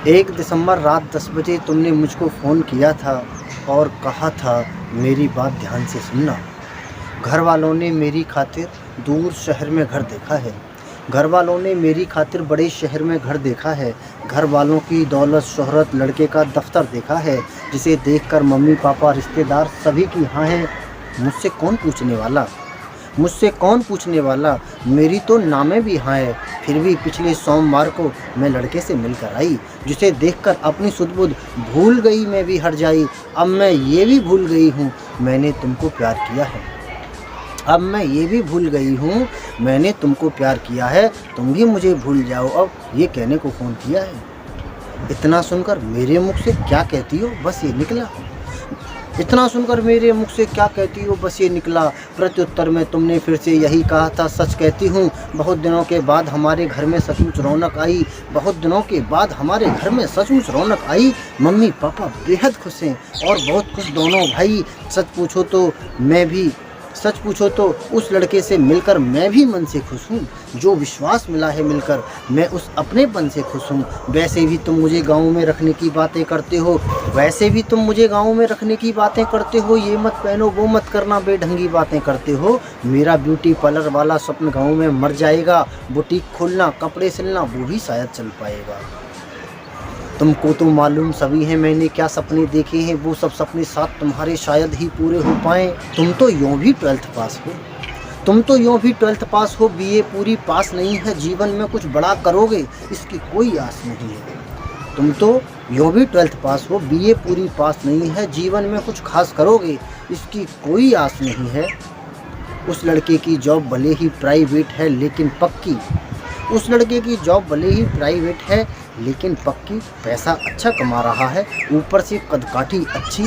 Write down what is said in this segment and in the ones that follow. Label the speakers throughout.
Speaker 1: 1 दिसंबर रात 10 बजे तुमने मुझको फ़ोन किया था और कहा था मेरी बात ध्यान से सुनना। घर वालों ने मेरी खातिर दूर शहर में घर देखा है। घर वालों ने मेरी खातिर बड़े शहर में घर देखा है। घर वालों की दौलत शोहरत लड़के का दफ्तर देखा है, जिसे देखकर मम्मी पापा रिश्तेदार सभी की हाँ है। मुझसे कौन पूछने वाला? मुझसे कौन पूछने वाला? मेरी तो नामें भी हाँ है। फिर भी पिछले सोमवार को मैं लड़के से मिलकर आई, जिसे देखकर अपनी सुध-बुध भूल गई, मैं भी हट जाई। अब मैं ये भी भूल गई हूँ मैंने तुमको प्यार किया है। अब मैं ये भी भूल गई हूँ मैंने तुमको प्यार किया है। तुम भी मुझे भूल जाओ अब, ये कहने को फ़ोन किया है। इतना सुनकर मेरे मुख से क्या कहती हो, बस ये निकला। इतना सुनकर मेरे मुख से क्या कहती हो, बस ये निकला। प्रत्युत्तर में तुमने फिर से यही कहा था, सच कहती हूँ। बहुत दिनों के बाद हमारे घर में सचमुच रौनक आई। बहुत दिनों के बाद हमारे घर में सचमुच रौनक आई। मम्मी पापा बेहद खुश हैं और बहुत खुश दोनों भाई। सच पूछो तो उस लड़के से मिलकर मैं भी मन से खुश हूँ। जो विश्वास मिला है मिलकर, मैं उस अपनेपन से खुश हूँ। वैसे भी तुम मुझे गाँव में रखने की बातें करते हो। ये मत पहनो, वो मत करना, बेढंगी बातें करते हो। मेरा ब्यूटी पार्लर वाला स्वप्न गाँव में मर जाएगा। बुटीक खोलना, कपड़े सिलना, वो भी शायद चल पाएगा। तुमको तो मालूम सभी है मैंने क्या सपने देखे हैं। वो सब सपने साथ तुम्हारे शायद ही पूरे हो पाएँ। तुम तो यूँ भी 12th पास हो। बीए पूरी पास नहीं है। जीवन में कुछ बड़ा करोगे, इसकी कोई आस नहीं है। तुम तो यूँ भी 12th पास हो। बीए पूरी पास नहीं है। जीवन में कुछ खास करोगे, इसकी कोई आस नहीं है। उस लड़के की जॉब भले ही प्राइवेट है लेकिन पक्की। पैसा अच्छा कमा रहा है, ऊपर से कदकाठी अच्छी।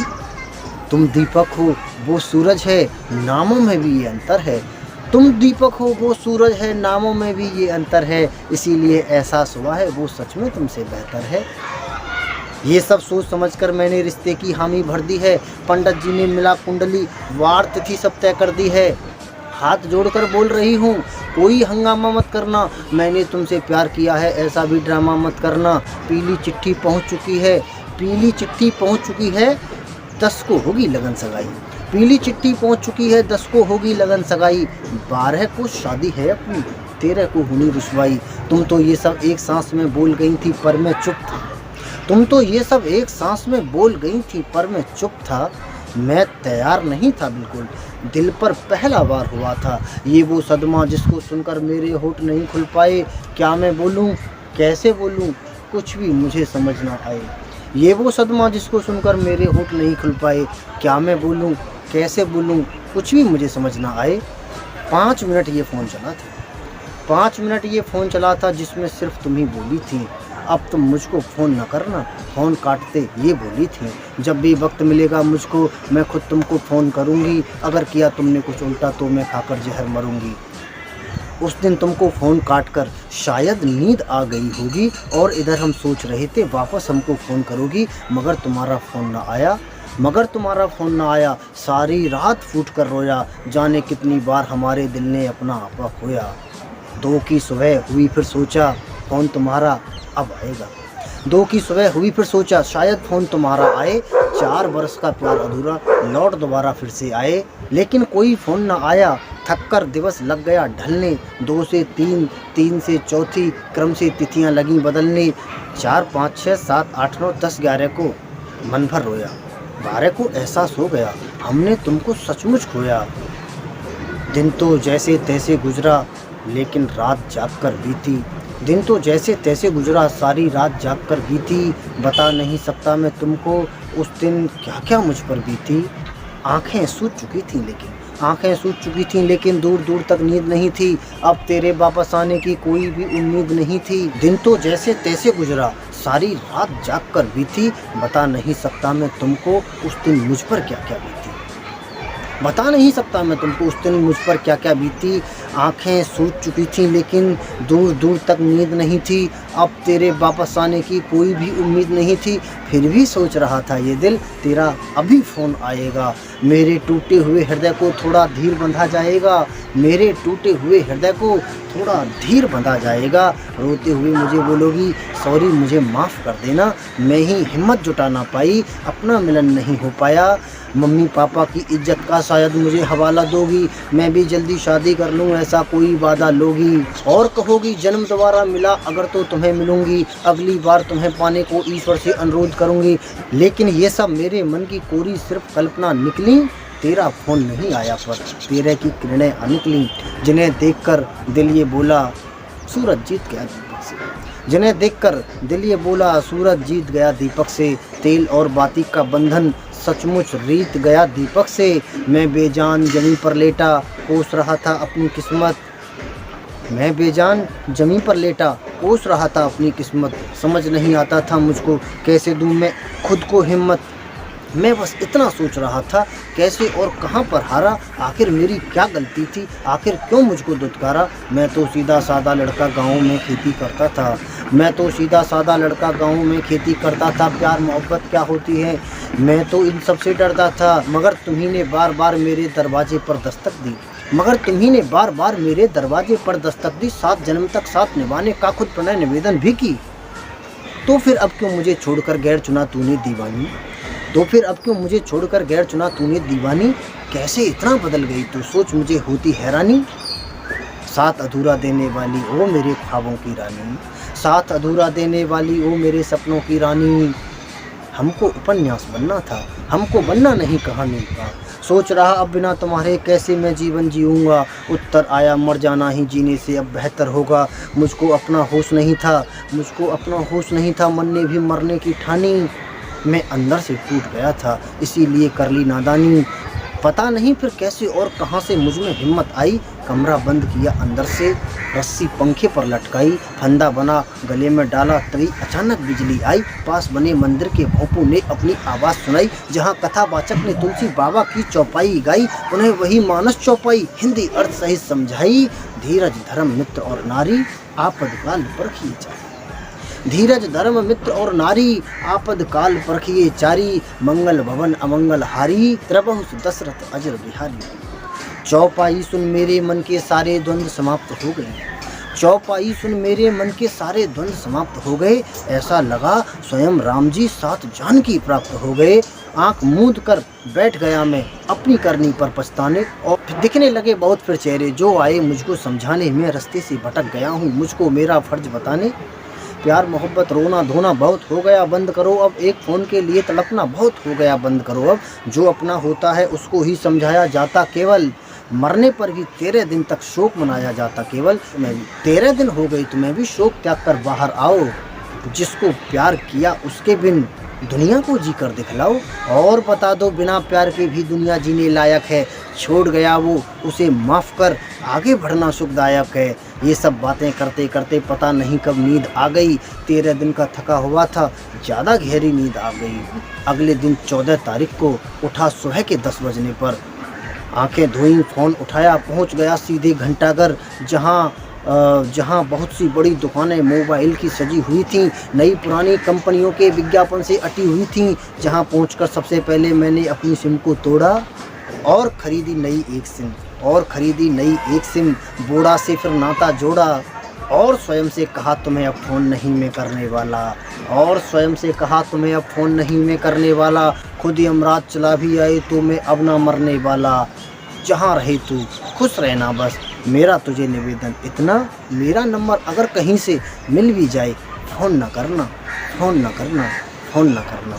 Speaker 1: तुम दीपक हो, वो सूरज है, नामों में भी ये अंतर है। इसीलिए एहसास हुआ है वो सच में तुमसे बेहतर है। ये सब सोच समझकर मैंने रिश्ते की हामी भर दी है। पंडित जी ने मिला कुंडली, वार तिथि सब तय कर दी है। हाथ जोड़कर बोल रही हूँ, कोई हंगामा मत करना। मैंने तुमसे प्यार किया है, ऐसा भी ड्रामा मत करना। पीली चिट्ठी पहुँच चुकी है, 10 को होगी लगन सगाई। 12 को शादी है अपनी, 13 को हुई रुसवाई। तुम तो ये सब एक सांस में बोल गई थी पर मैं चुप था। मैं तैयार नहीं था बिल्कुल। दिल पर पहला वार हुआ था। ये वो सदमा जिसको सुनकर मेरे होठ नहीं खुल पाए। क्या मैं बोलूं, कैसे बोलूं, कुछ भी मुझे समझ ना आए। 5 मिनट ये फ़ोन चला था जिसमें सिर्फ तुम ही बोली थी। अब तुम मुझको फ़ोन न करना, फ़ोन काटते ये बोली थी। जब भी वक्त मिलेगा मुझको, मैं खुद तुमको फ़ोन करूँगी। अगर किया तुमने कुछ उल्टा तो मैं खाकर जहर मरूँगी। उस दिन तुमको फ़ोन काटकर शायद नींद आ गई होगी और इधर हम सोच रहे थे वापस हमको फ़ोन करोगी, मगर तुम्हारा फ़ोन ना आया। सारी रात फूट कर रोया, जाने कितनी बार हमारे दिल ने अपना आपा खोया। 2 की सुबह हुई फिर सोचा फ़ोन तुम्हारा अब आएगा। 2 की सुबह हुई फिर सोचा शायद फ़ोन तुम्हारा आए। 4 बरस का प्यार अधूरा लौट दोबारा फिर से आए, लेकिन कोई फ़ोन ना आया। थक कर दिवस लग गया ढलने, 2 से 3, 3 से चौथी, क्रम से तिथियां लगीं बदलने। 4, 5, 6, 7, 8, 9, 10, 11 को मन भर रोया। 12 को एहसास हो गया हमने तुमको सचमुच खोया। दिन तो जैसे तैसे गुजरा लेकिन रात सारी रात जाग कर बीती। बता नहीं सकता मैं तुमको उस दिन क्या क्या मुझ पर बीती। आँखें सूज चुकी थीं लेकिन दूर दूर तक नींद नहीं थी। अब तेरे वापस आने की कोई भी उम्मीद नहीं थी। दिन तो जैसे तैसे गुजरा, सारी रात जाग कर बीती। बता नहीं सकता मैं तुमको उस दिन मुझ पर क्या क्या बीती। बता नहीं सकता मैं तुमको उस दिन मुझ पर क्या क्या बीती। आंखें सूज चुकी थीं लेकिन दूर दूर तक नींद नहीं थी। अब तेरे वापस आने की कोई भी उम्मीद नहीं थी, फिर भी सोच रहा था ये दिल तेरा अभी फ़ोन आएगा। मेरे टूटे हुए हृदय को थोड़ा धीर बंधा जाएगा, मेरे टूटे हुए हृदय को थोड़ा धीर बंधा जाएगा। रोते हुए मुझे बोलोगी सॉरी, मुझे माफ़ कर देना, मैं ही हिम्मत जुटा ना पाई, अपना मिलन नहीं हो पाया। मम्मी पापा की इज्जत का शायद मुझे हवाला दोगी, मैं भी जल्दी शादी कर लूँ ऐसा कोई वादा लोगी। और कहोगी जन्म दोबारा मिला अगर तो तुम्हें मिलूँगी, अगली बार तुम्हें पाने को ईश्वर से अनुरोध करूँगी। लेकिन ये सब मेरे मन की कोरी सिर्फ कल्पना निकली, तेरा फ़ोन नहीं आया पर तेरे की किरणें आ निकली। जिन्हें देखकर दिल ये बोला सूरज जीत गया दीपक से, जिन्हें देखकर दिल ये बोला सूरज जीत गया दीपक से। तेल और बाती का बंधन सचमुच रीत गया दीपक से। मैं बेजान ज़मीं पर लेटा कोस रहा था अपनी किस्मत, मैं बेजान ज़मीं पर लेटा कोस रहा था अपनी किस्मत। समझ नहीं आता था मुझको कैसे दूँ मैं खुद को हिम्मत, मैं बस इतना सोच रहा था कैसे और कहाँ पर हारा। आखिर मेरी क्या गलती थी, आखिर क्यों मुझको दुत्कारा। मैं तो सीधा सादा लड़का गाँव में खेती करता था, मैं तो सीधा सादा लड़का गाँव में खेती करता था। प्यार मोहब्बत क्या होती है मैं तो इन सब से डरता था, मगर तुम्ही ने बार बार मेरे दरवाजे पर दस्तक दी, मगर तुम्ही ने बार बार मेरे दरवाजे पर दस्तक दी। 7 जन्म तक साथ निभाने का खुद प्रणय निवेदन भी की। तो फिर अब क्यों मुझे छोड़कर गैर चुना तूने दीवानी, तो फिर अब क्यों मुझे छोड़कर गैर चुना तूने दीवानी। कैसे इतना बदल गई तो सोच मुझे होती हैरानी। साथ अधूरा देने वाली ओ मेरे ख्वाबों की रानी, साथ अधूरा देने वाली ओ मेरे सपनों की रानी। हमको उपन्यास बनना था, हमको बनना नहीं कहानी का। सोच रहा अब बिना तुम्हारे कैसे मैं जीवन जीऊँगा। उत्तर आया मर जाना ही जीने से अब बेहतर होगा। मुझको अपना होश नहीं था, मुझको अपना होश नहीं था, मन ने भी मरने की ठानी। मैं अंदर से टूट गया था इसीलिए कर ली नादानी। पता नहीं फिर कैसे और कहां से मुझ में हिम्मत आई। कमरा बंद किया अंदर से, रस्सी पंखे पर लटकाई, फंदा बना गले में डाला, तभी अचानक बिजली आई। पास बने मंदिर के भोंपू ने अपनी आवाज़ सुनाई, जहां कथावाचक ने तुलसी बाबा की चौपाई गाई, उन्हें वही मानस चौपाई हिंदी अर्थ सहित समझाई। धीरज धर्म मित्र और नारी आपदकाल परखिए चारी, धीरज धर्म मित्र और नारी आपदकाल परखिए चारी। मंगल भवन अमंगल हारी, त्रबहुस दशरथ अजर बिहारी। चौपाई सुन मेरे मन के सारे द्वंद्व समाप्त हो गए, चौपाई सुन मेरे मन के सारे द्वंद्व समाप्त हो गए। ऐसा लगा स्वयं राम जी साथ जानकी प्राप्त हो गए। आंख मूंद कर बैठ गया मैं अपनी करनी पर पछताने, और दिखने लगे बहुत फिर चेहरे जो आए मुझको समझाने। मैं रास्ते से भटक गया हूँ, मुझको मेरा फर्ज बताने। प्यार मोहब्बत रोना धोना बहुत हो गया बंद करो अब, एक फ़ोन के लिए तड़पना बहुत हो गया बंद करो अब। जो अपना होता है उसको ही समझाया जाता केवल, मरने पर भी 13 दिन तक शोक मनाया जाता केवल। मैं 13 दिन हो गई तुम्हें भी शोक त्याग कर बाहर आओ, जिसको प्यार किया उसके बिन दुनिया को जी कर दिखलाओ। और बता दो बिना प्यार के भी दुनिया जीने लायक है, छोड़ गया वो उसे माफ़ कर, आगे बढ़ना सुखदायक है। ये सब बातें करते करते पता नहीं कब नींद आ गई। 13 दिन का थका हुआ था, ज़्यादा गहरी नींद आ गई। अगले दिन 14 तारीख को उठा सुबह के 10 बजने पर, आंखें धोई, फ़ोन उठाया, पहुंच गया सीधे घंटाघर, जहां बहुत सी बड़ी दुकानें मोबाइल की सजी हुई थीं, नई पुरानी कंपनियों के विज्ञापन से अटी हुई थीं। जहां पहुंचकर सबसे पहले मैंने अपनी सिम को तोड़ा और ख़रीदी नई एक सिम, और ख़रीदी नई एक सिम। बोड़ा से फिर नाता जोड़ा और स्वयं से कहा तुम्हें अब फ़ोन नहीं मैं करने वाला, और स्वयं से कहा तुम्हें अब फ़ोन नहीं मैं करने वाला। खुद यमराज चला भी आए तो मैं अब ना मरने वाला। जहाँ रहे तू खुश रहना बस, मेरा तुझे निवेदन इतना, मेरा नंबर अगर कहीं से मिल भी जाए फ़ोन न करना, फ़ोन न करना, फ़ोन न करना।